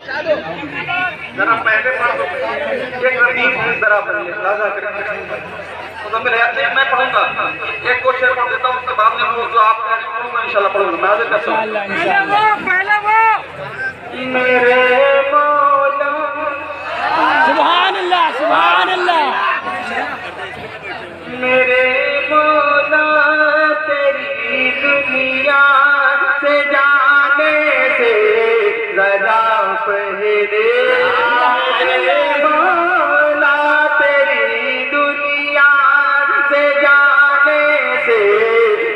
जरा पहले एक रतीब जरा मैं पढ़ूंगा, एक को शेर पढ़ देता हूँ, उसके बाद में वो जो आप पढ़ूंगा इंशाल्लाह पढ़ूंगा। मैं हाजिर करता हूँ। मेरे मौला सुभान अल्लाह, सुभान अल्लाह। मेरे मौला तेरी दुनिया से जाने से जरा पहले, मेरे मौला तेरी दुनिया से जाने से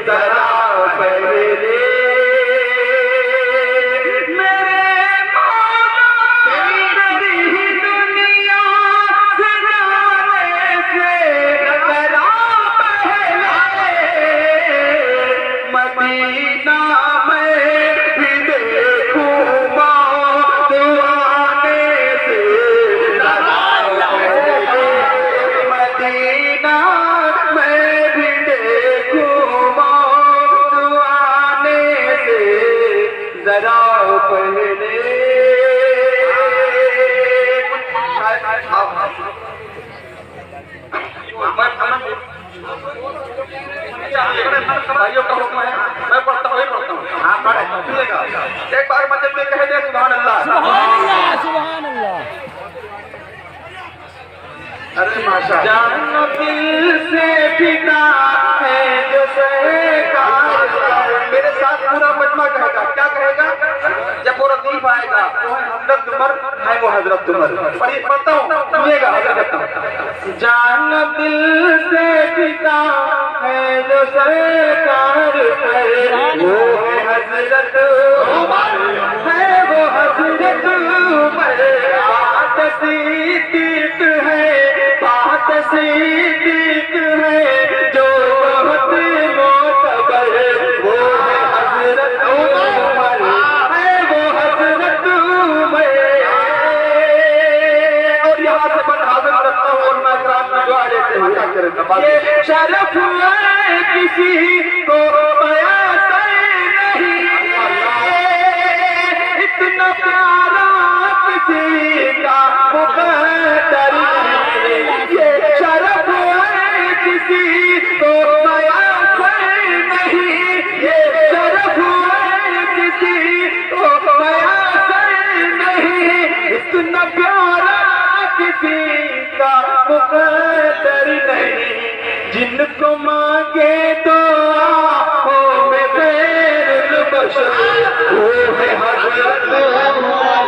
जरा पहले, मेरे मौला तेरी दुनिया से जाने से जरा पहले मदीना में भी देखूंगा तो आने से जरा पहले, मदीना में भी देखूंगा तो आने से जरा पहले। भाइयों का हुक्म है, मैं पढ़ता हूँ, पढ़ता हूँ। हाँ पढ़े सुनेगा। एक बार मस्जिद में कह दे सुभान अल्लाह, सुभान अल्लाह, सुभान अल्लाह। अरे माशा जान दिल से फिदा है जो सरकार, मेरे साथ पूरा मजमा कहेगा। क्या कहेगा? जब वो रतीफ आएगा वो है हजरत उमर, है वो हजरत उमर। पढ़ता हूँ सुनिएगा, हाजिर करता हूँ। जान दिल से फिदा है जो सरकार है वो है हजरत उमर, है वो हजरत उमर। बात सिद्दीक है, बात सिद्दीक है जो बहुत मोतबर, वो है हजरत उमर, है वो हजरत उमर। और यहाँ से मैं हाजिर करता हूँ और मैं इकराम की दुआ लेते हैं। ये शरफ है किसी को मयसर नहीं, इतना प्यारा किसी का मुकद्दर नहीं। ये शरफ है किसी को मयसर नहीं, ये शरफ है किसी को मयसर नहीं, इतना प्यारा किसी का मुकद्दर नहीं। जिनको मांगे तो आँखों में खैरुल बशर, वो है हजरत उमर,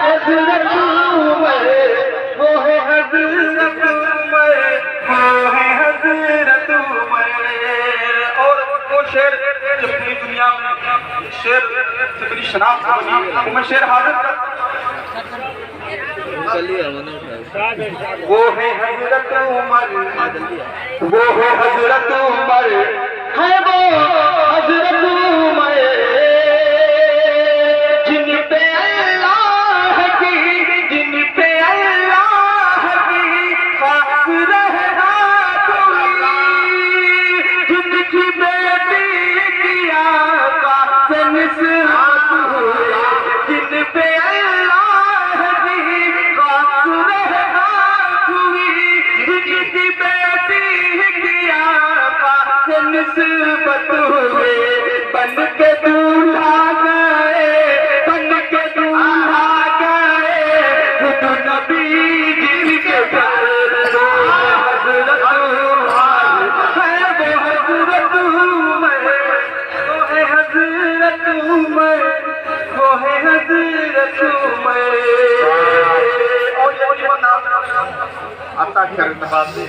हजरत उमर, वो है हजरत उमर, वो है हजरत उमर। और वो शेर जो पूरी दुनिया में शेर से बड़ी शनाख्त बनी, वो मैं शेर हाजिर करता हूँ। वो है हजरत उमर, वो है हजरत उमर, है वो हजरत उमर। जिन पे अल्लाह की, जिन पे अल्लाह की खास रहमत हुई, जिनकी बेटी की आका से निस्बत हुई, जिन पे अल्लाह की खास रहमत हुई, जिनकी बेटी की आका से निस्बत हुए, बन के दूल्हा गए, बन के दूल्हा गए खुद नबी जिनके घर, वो हजरत उमर, है वो हजरत उमर, वो है हजरत उमर, वो है हजरत उमर। और आता क्या बात है?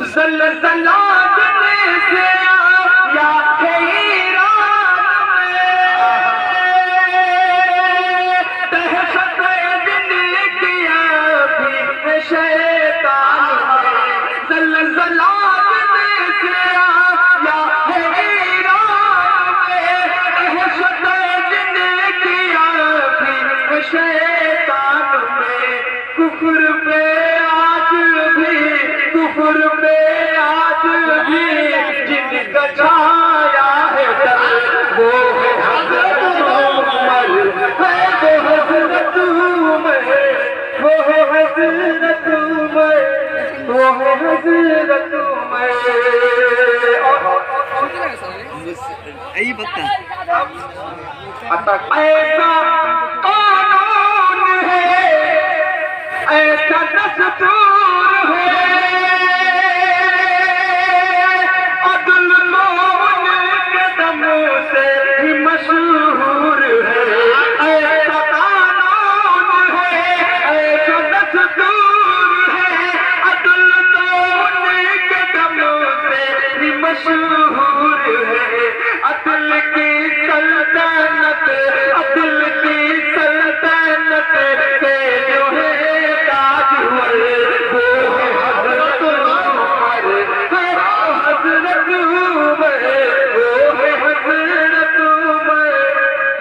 ज़लज़ला दिल से आया है ईरान में, दहशत दिन किया भी है शैतान में। ज़लज़ला दिल से आया है ईरान में, दहशत दिन किया भी है शैतान में। कुफ्र पे आज भी, कुफ्र पे आज भी जिनका छाया है डर, वो है हजरत उमर, है वो हजरत यही पता ऐसा कानून है, ऐसा दस्तूर है, अदल मौन के दम से ही मशहूर है। ऐसा कानून है, ऐसा दस्तूर है, अदल मौन के दम से ही मशहूर है। अदल की सल्तनत, अदल की सल्तनत पे जो है ताजवर, वो है हज़रत उमर, है हज़रत उमर, वो है हज़रत उमर,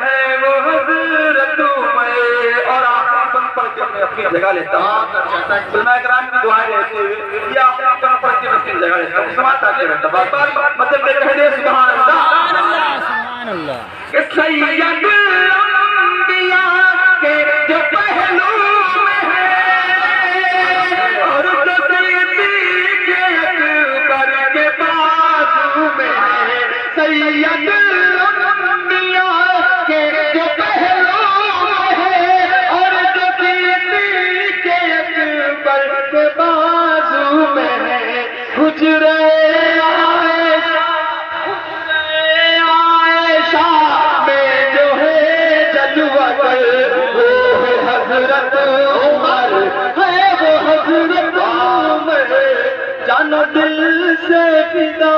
है वो हज़रत उमर। और आखिरी बन पढ़ के मैं अपनी जगह लेता हूँ। उलमा किराम की दुआएं लेते हुए ये आखिरी बन पढ़ के मैं अपनी जगह लेता हूँ। समाता के रहता बार बार मतलब मैं कह दे सुभान अल्लाह। सुभान अल्लाह। सैयद अंबिया के जो पहलू में है, और जो सिद्दीक़ अकबर के बाजू में है। सैयद अंबिया के जो पहलू में है, और जो सिद्दीक़ अकबर के बाजू में है। हुजरे हज़रत उमर, है वो हज़रत उमर, जानो दिल से फिदा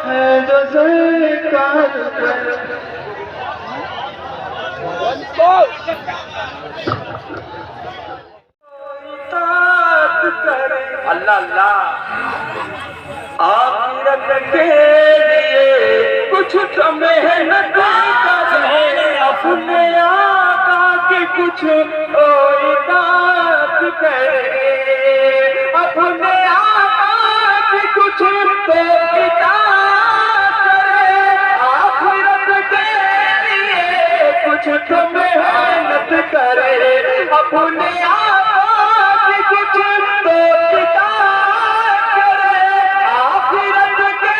है जो सरकार पर। अल्लाह अल्लाह आखिरत के लिए कुछ तो मेहनत करे, अपने आका की कुछ इताअत करे, अपने आका की कुछ तो इताअत करे। आखिरत के लिए कुछ तो मेहनत करे, अपने आका की कुछ तो इताअत करे। आखिरत के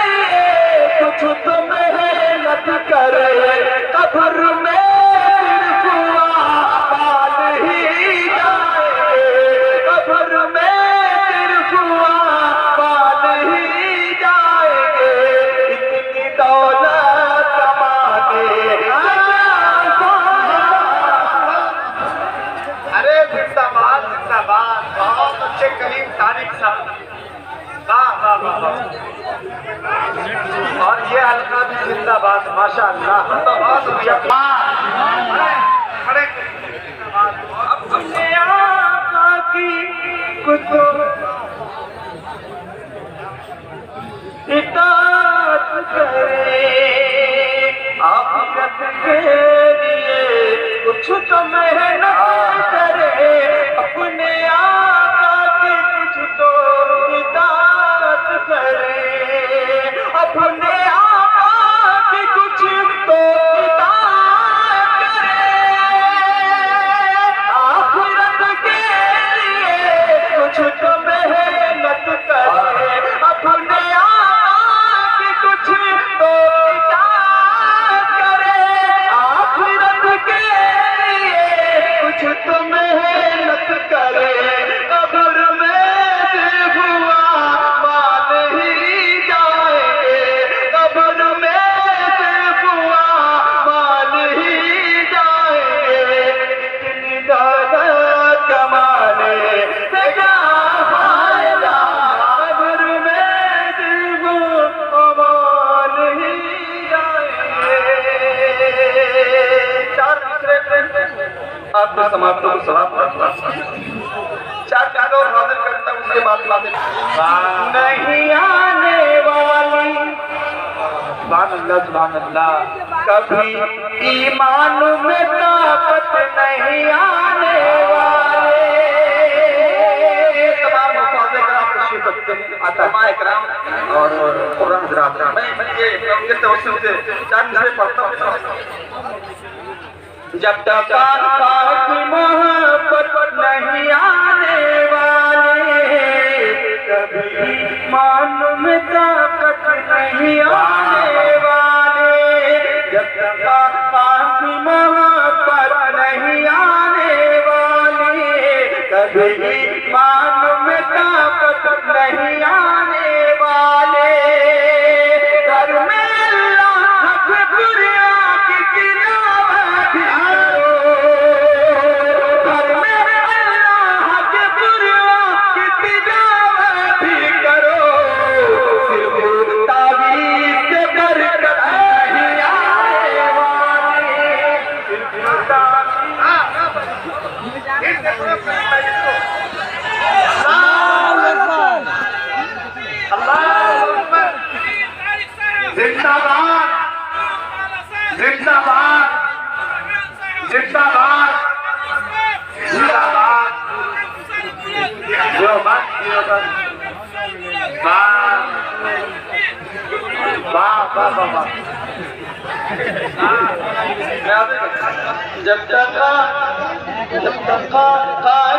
लिए कुछ तो मेहनत करे, कब्र में और ये हल्का भी जिंदाबाद माशाअल्लाह। अपने आका की कुछ इताअत करे, आखिरत के लिए कुछ तो मेहनत करे, अपने आका की कुछ तो इताअत करे, अपने आका की कुछ तो इताअत करे। आखिरत के लिए कुछ तो मेहनत करे, अपने आका की कुछ तो इताअत करे। आखिरत के लिए कुछ तो मेहनत करे, कब्र में सिर्फ हुआ मान ही जाएंगे, कब्र में सिर्फ हुआ मान ही जाएंगे। इतनी ज्यादा कमाने से क्या फायदा, कब्र में सिर्फ मान ही जाएंगे। चार दूसरे आपको समाप्त को सवाब चार कागज और हाजिर करता हूँ, उसके बाद नहीं आने वाली। सुभान अल्लाह कभी ईमान में ताकत नहीं आने वाले। तमाम आतमा इकराम और कुरान हज़रात, मैं ये उनके तवज्जुह से चार मिसरे पढ़ता हूँ। जब तक पाक मोहब्बत नहीं आने वाले, कभी ईमान में ताकत नहीं आने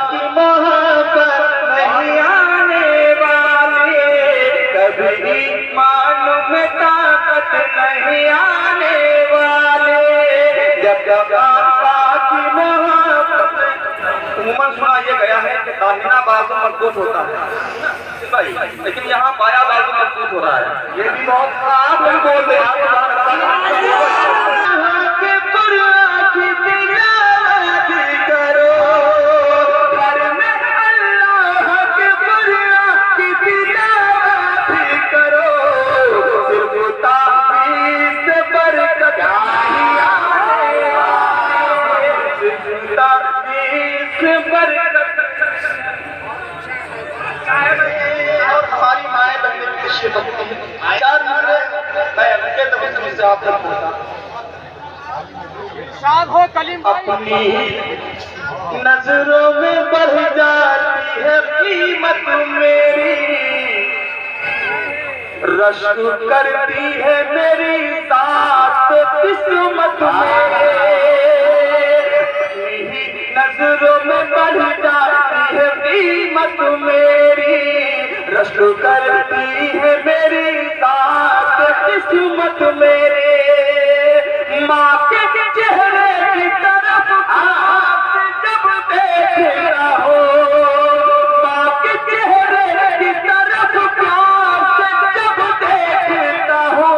की मोहब्बत नहीं आने वाली, कभी ईमान में ताकत नहीं आने वाले, जब तक आका की मोहब्बत। उम्मन सुना ये गया है कि दाहिना बाजू मजबूत होता है भाई, लेकिन यहाँ बाया बाजू मजबूत हो रहा है। ये भी बहुत आप लोग बोल रहे हैं और हमारी माए बंदे की शिफत चार मुझे मैं उनके तवज्जो से आप तक पहुंचा। हो कलीम अपनी नजरों में बढ़ जाती है कीमत मेरी, रश्क करती है मेरी साथ किस्मत मेरी, नजरों में बढ़ जाती है कीमत मेरी, रश्क करती है मेरी साथ किस्मत मेरे। माँ के चेहरे की तरफ जब देखता हो, माँ के चेहरे की तरफ प्यार से जब देखता हो,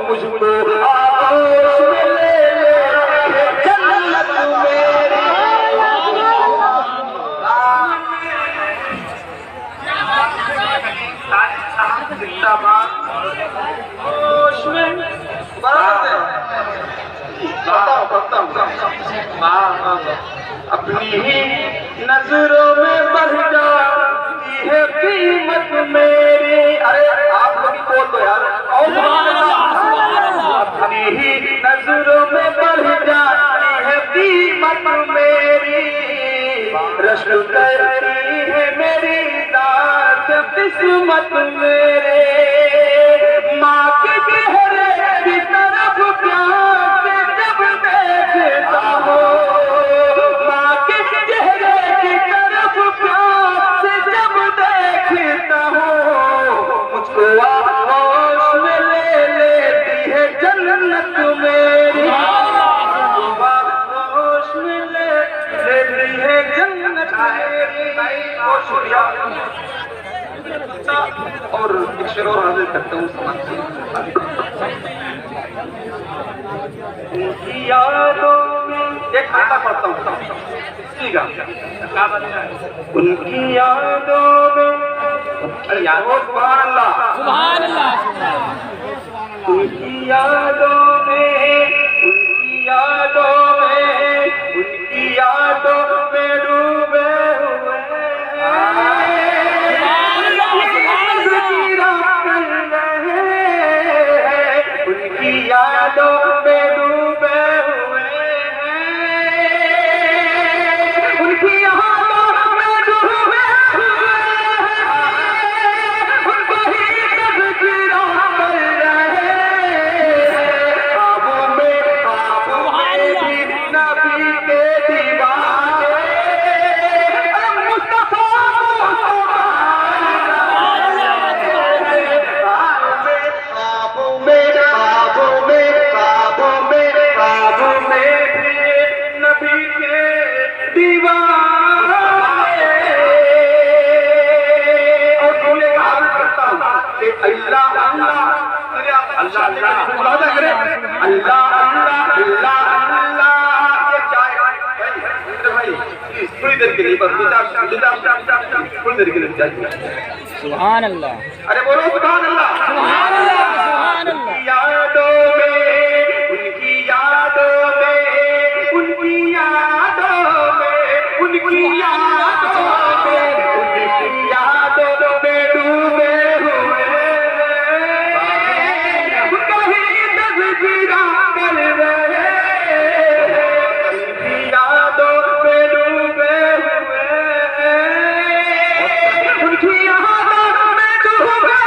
मुझको आगोश में ले जन्नत मेरी। अपनी ही नजरों में बढ़ जाती है कीमत मेरी। अरे आप लोग ही बोल दो यार। अपनी ही नजरों में बढ़ जाती है कीमत मेरी, रश्क करती है मेरी दात किस्मत मेरे। माँ के चेहरे की तरफ प्यार से जब देखता हो, माँ के चेहरे की तरफ प्यार से जब देखता हो, मुझको आगोश में ले लेती है जन्नत मेरी, आगोश में ले लेती है जन्नत मेरी। बहुत शुक्रिया। और एक शेर और हाजिर करता हूँ समाज से। उनकी यादों में एक खाता पढ़ता हूँ, ठीक है? उनकी यादों में सुभान अल्लाह, सुभान अल्लाह, उनकी यादों में, उनकी यादों में, उनकी यादों में डूबे हुए उनकी यादों में डूबे हुए हैं, उनकी यादों में डूबे हुए हैं, उनको ही तज़किरा कर रहे हैं। ख्वाबों में भी नबी के दीवाने, मुस्तफा थोड़ी देर के लिए बस थोड़ी देर के लिए सुभान अल्लाह। अरे बोलो सुभान अल्लाह, सुभान अल्लाह, सुभान अल्लाह। यादों में, उनकी यादों में, उनकी यादों में, उनकी यादों में, उनकी यादों में डूबे हुए उनको ही तज़किरा कर रहे हैं, उनकी यादों में डूबे हुए उनकी यादों में डूबे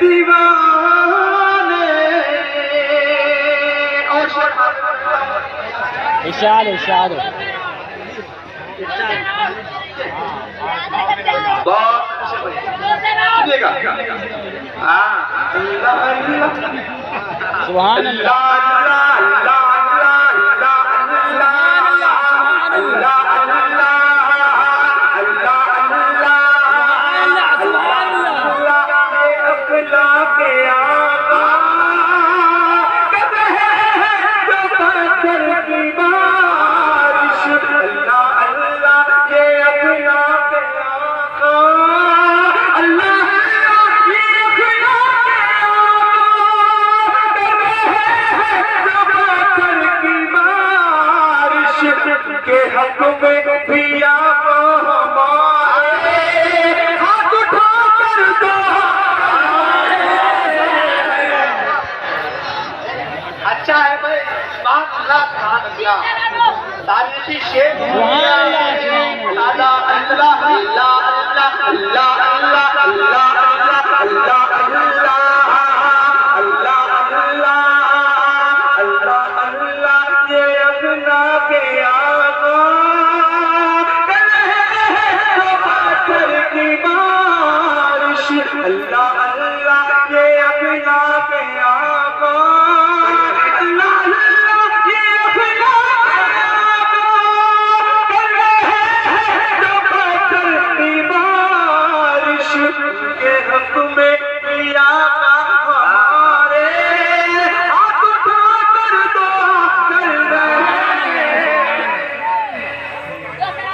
दीवाने और इरशाद इरशाद बहुत अच्छे भाई सुनिएगा हाँ अल्लाह अल्लाह सुभान अल्लाह के हक में भी आप हमारे हाथ उठा कर दो। अच्छा है भाई तारीखी शेख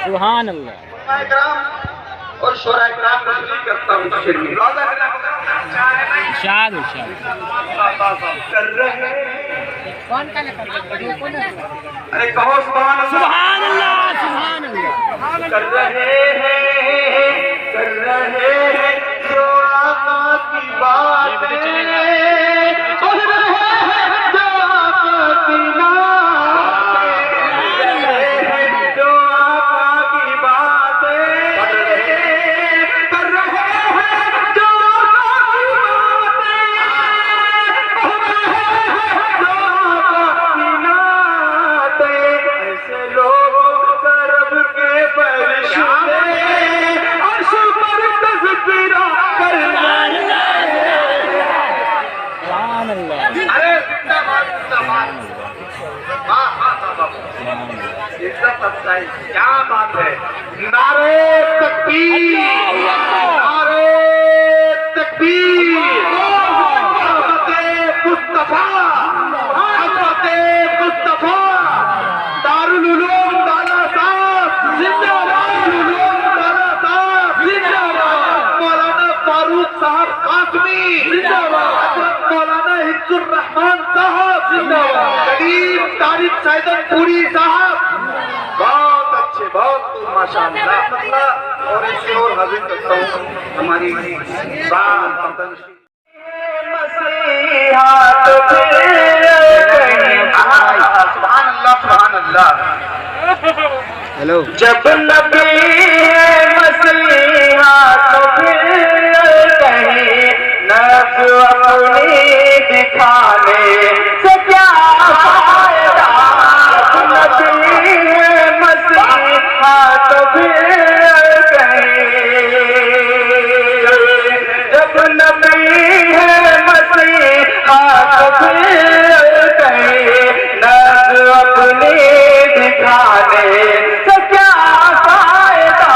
सुभान अल्लाह और शोरा इकराम को भी करता हूँ शेर में इरशाद इरशाद कर रहे अरे कहो सुभान अल्लाह सुभान अल्लाह कर रहे हैं जो आका की बात कर रहे हैं जो आका की क्या बात है नारे तकबीर नारे तकबीर मुस्तफा मुस्तफा दारुल उलूम दाला साहब जिंदाबाद दाला साहब जिंदाबाद मौलाना फारूक साहब कासमी जिंदाबाद मौलाना हिज्जुर रहमान साहब जिंदाबाद करीम तारिक सैदनपुरी साहब बहुत अच्छे बहुत माशाअल्लाह और ऐसे और हाजिर करता हूँ हमारी सुभान अल्लाह हेलो जब नबी मसीहा तो फिर कहीं नज़्र अपनी दिखाने से क्या फायदा नबी मसीहा तो फिर कहीं जब नबी है मसीहा तो फिर कहीं नज़्र अपनी दिखाने से क्या फायदा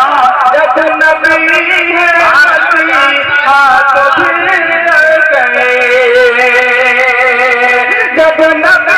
जब नबी है मसीहा तो फिर कहीं जब नबी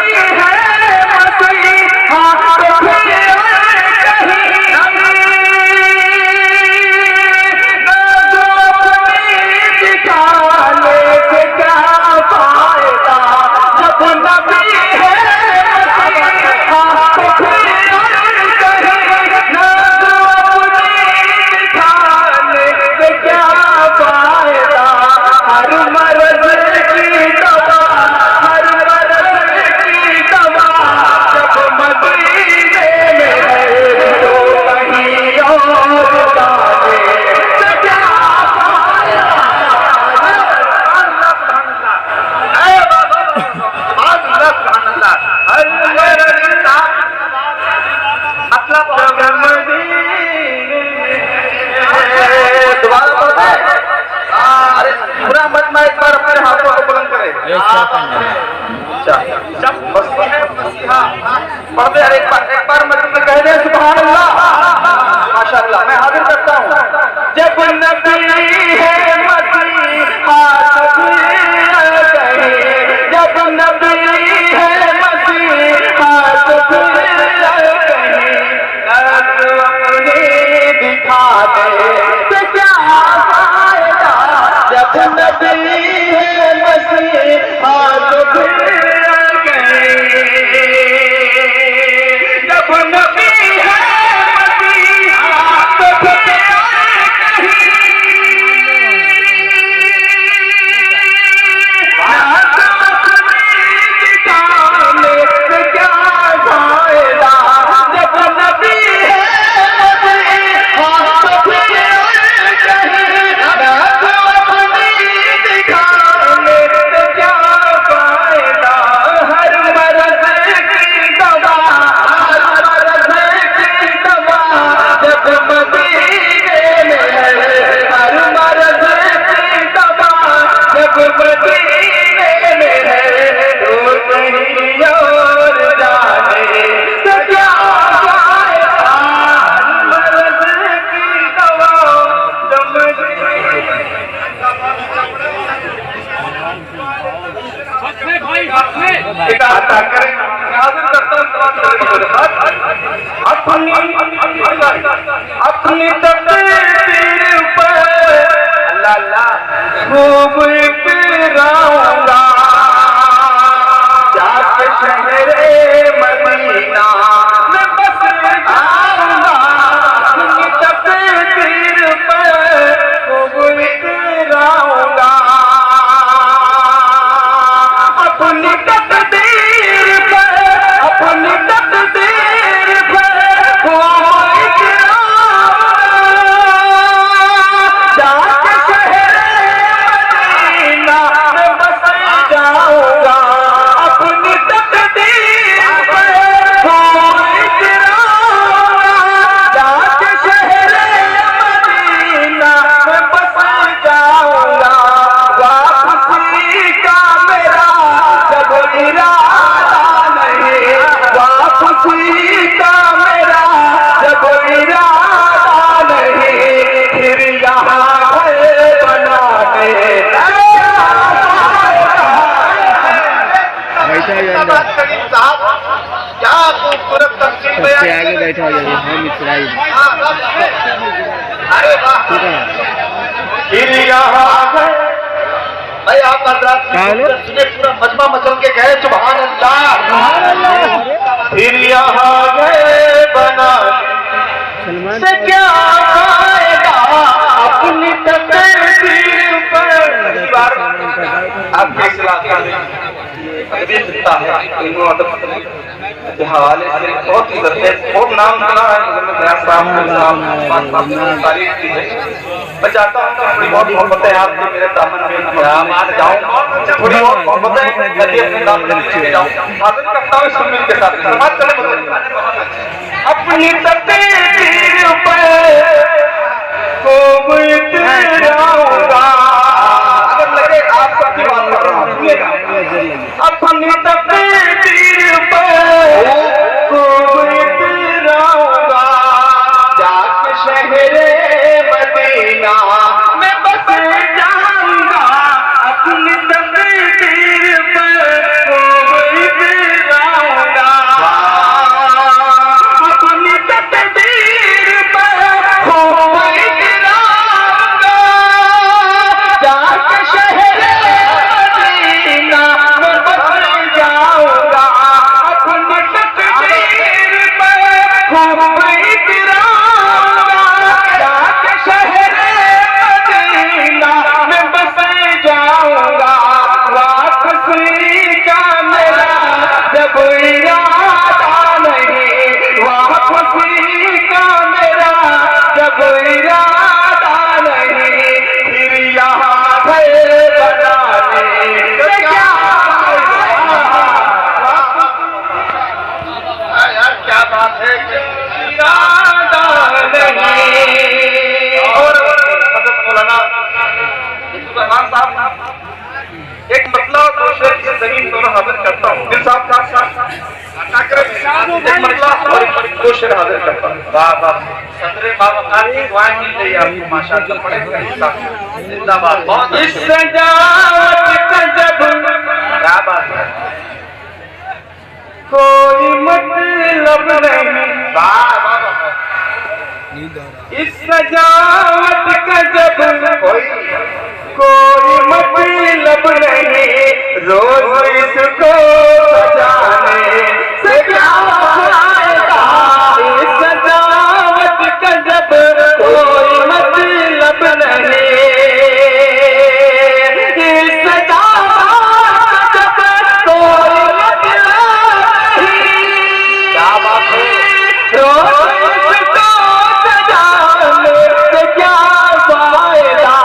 मेरे हाथों को बुलंद करे। बस्ती है पढ़ते यार, एक बार मतलब कह दे सुभान अल्लाह, माशाअल्लाह। मैं हाजिर करता हूँ। जब नबी है मसीहा जब नबी है मसीहा दिखा दे क्या फायदा, जब नबी है मसीहा जब नबी है मसीहा अपनी तकदीर पर खूब इकराऊंगा, जाके शहरे मदीना में बस जाऊंगा। अपनी तकदीर पर खूब इकराऊंगा, अपनी तकदीर पर अपनी तकदीर पर जाके शहरे मदीना में बस जाऊंगा। अपनी तकदीर पर जाके शहरे मदीना में बस जाऊंगा। वापसी का मेरा जब इरादा नहीं, वापसी का मेरा जब इरादा नहीं, फिर यहाँ घर बनाने क्या खूबसूरत तफसील सबसे आगे बैठा हो जाइए, हम इस्राइल। अरे वाह, फिर यहाँ घर भाई आप सुने पूरा मजमा मचल के कहे सुभान अल्लाह। फिर यहाँ गए बना से क्या फायदा, अपनी तकदीर पर आपके इलाका में दिखता है हवाले से बहुत इज्जत है, बहुत नाम सुना है। तारीफ की है। मैं चाहता हूँ तो थोड़ी बहुत मोहब्बत है आपकी मेरे दामन में मान जाऊँ, थोड़ी बहुत मोहब्बत है अपने दामन में लेके जाऊँ। हाजिर करता हूँ सुन्नत के साथ। अपनी तकदीर पर खूब इकराऊंगा, अगर लगे आप सबकी बात कर रहा हूँ, अपनी तकदीर पर खूब इकराऊंगा, जाके शहरे मदीना में बस जाऊंगा। अपनी तकदीर पर खूब इकराऊंगा, अपनी तकदीर पर खूब इकराऊंगा, जाके शहरे मदीना में बस जाऊंगा। हाजिर करता हूँ। दिल साहब एक मतला और 2 शेर हाजिर करता हूँ। वाह वाह, सदरे बावकार की दुआएं मिल रही है आपको माशाअल्लाह। पढ़ेगा जिंदाबाद। इस सजावट का जब क्या बात है, कोई मतलब नहीं। वाह वाह, इस सजावट का जब कोई मतलब नहीं, रोज इसको सजाने से क्या फायदा। इस सजावट का जब कोई मतलब नहीं, इस सजावट का जब कोई मतलब नहीं, क्या बात है, रोज इसको सजाने से क्या फायदा।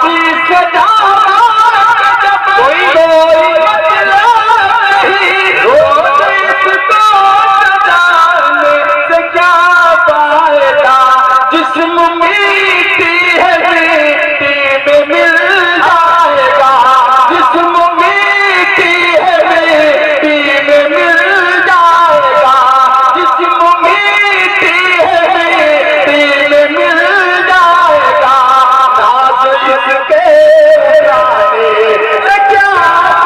इस सजावट का जब कोई मतलब नहीं, रोज इसको सजाने से क्या फायदा। जिस्म मिट्टी है मिट्टी में मिल जाएगा, जिस्म मिट्टी है मिट्टी में मिल जाएगा, जिस्म मिट्टी है मिट्टी में मिल जाएगा। नाज इसके उड़ाने से क्या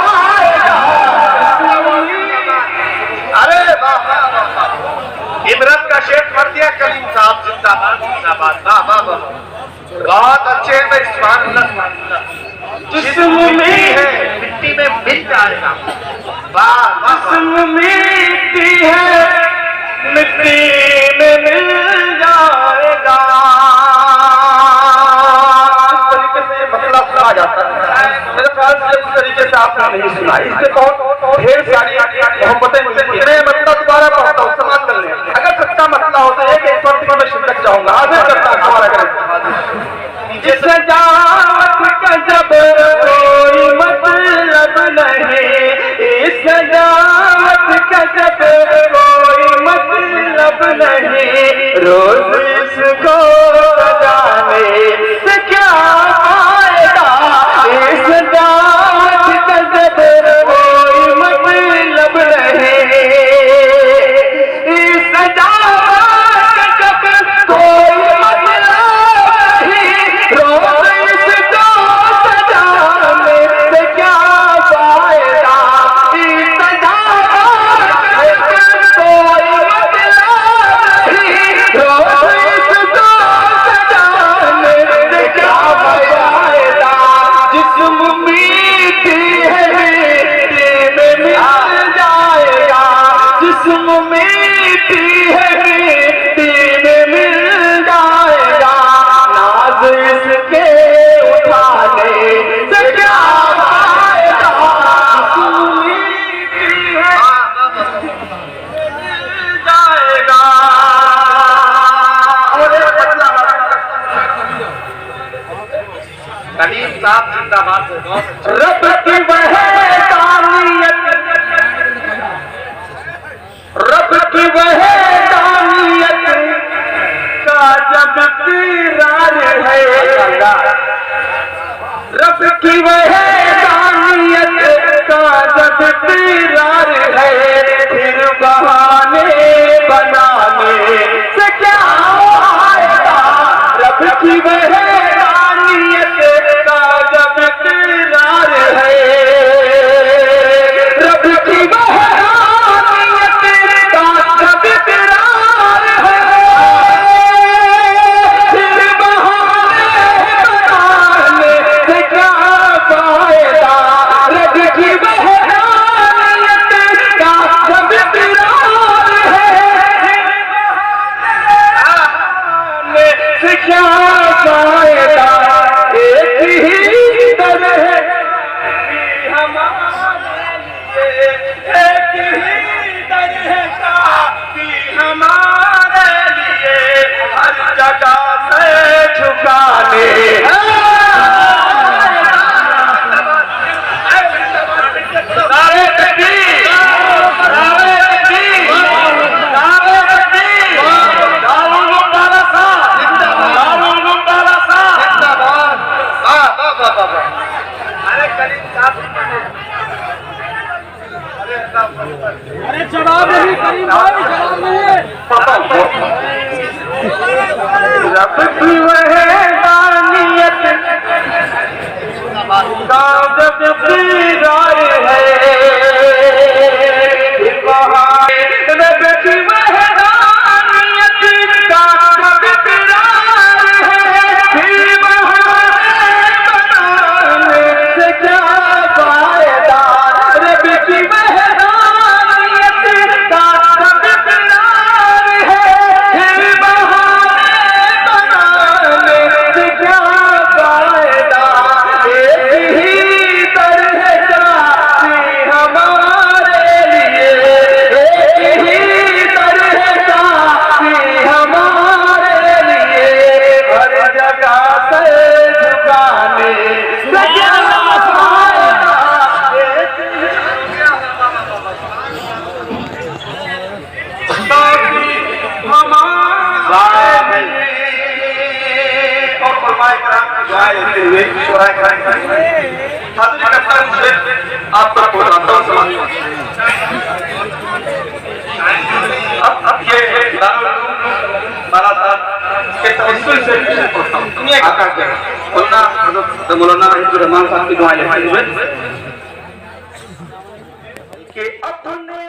फायदा। अरे वाह, इमरत का शेर पढ़ दिया कलीम साहब। जिंदाबाद जिंदाबाद, वाह वाह वाह, बहुत अच्छे हैं भाई, सुभान अल्लाह सुभान अल्लाह। जिस्म में है मिट्टी में मिल जाएगा, वाह वाह, जिस्म मिट्टी है मिट्टी में मिल जाएगा। इस तरीके से मतलब सुना जाता है। मेरे ख्याल से उस तरीके से आपने नहीं सुना, इससे बहुत ढेर सारी मोहब्बतें मिलती हैं। मैं मतलब दोबारा पढ़ता हूँ, समाज कर लें। अगर सच्चा मसला होता है कि इस वक्त में शिरकत चाहूंगा, हाजिर करता हूँ हमारा करें। इस सजावट का जब कोई मतलब नहीं, इस सजावट का जब कोई मतलब नहीं, रोज इसको सजाने से क्या फायदा। इस सजावट का जब कोई मतलब नहीं, इस सजावट का जब कोई मतलब नहीं, रोज इसको सजाने से क्या फायदा। इस सजावट का जब कोई मतलब नहीं, रोज इसको सजाने से क्या फायदा। जिस्म मिट्टी है मिट्टी में मिल जाएगा, जिस्म मिट्टी है मिट्टी में मिल जाएगा। नाज इसके उठाने से क्या फायदा। जिस्म मिट्टी है मिल जाएगा। और एक बदला कलीम साहब जिंदाबाद। रब की वहदानियत, रब की वहदानियत का जब इकरार है, रब की वहदानियत का जब इकरार है, फिर बहाने बनाने से क्या फायदा। रब की वहदानियत का जब इकरार है, रब की वहदानियत का जब इकरार है, फिर बहाने बनाने से क्या फायदा। रब की वहदानियत का जब इकरार है, से क्या फायदा। एक ही दर है हमारे लिए, एक ही दर है काफी हमारे लिए, हर जगह से झुकाने। नारे तकबीर, नारे तकबीर, नारे तकबीर, दारुल मुबारसा, दारुल मुबारसा जिंदाबाद। वाह वाह वाह वाह। अरे कलीम साहब अरे जवाब नहीं करीम भाई, जवाब नहीं है। रब की वहदानियत का जब इकरार है, रब की वहदानियत का जब इकरार है, फिर बनाने से क्या फायदा। रब की वहदानियत का जब इकरार है, फिर बनाने से क्या फायदा। एक ही तरह काफी हमारे लिए, एक ही तरह काफी हमारे लिए, हर जगह से झुकाने से क्या फायदा। और फरमाए करम की दुआ लेते हुए शुराए करेंगे। हाजिर करता हूं मुझे आप पर प्रोग्राम अब ये बाला साहब के तवज्जुह से पढ़ता हूं। सुनिए क्या कहते हैं मौलाना रहमान साहब की दुआ लेते हुए कि अपने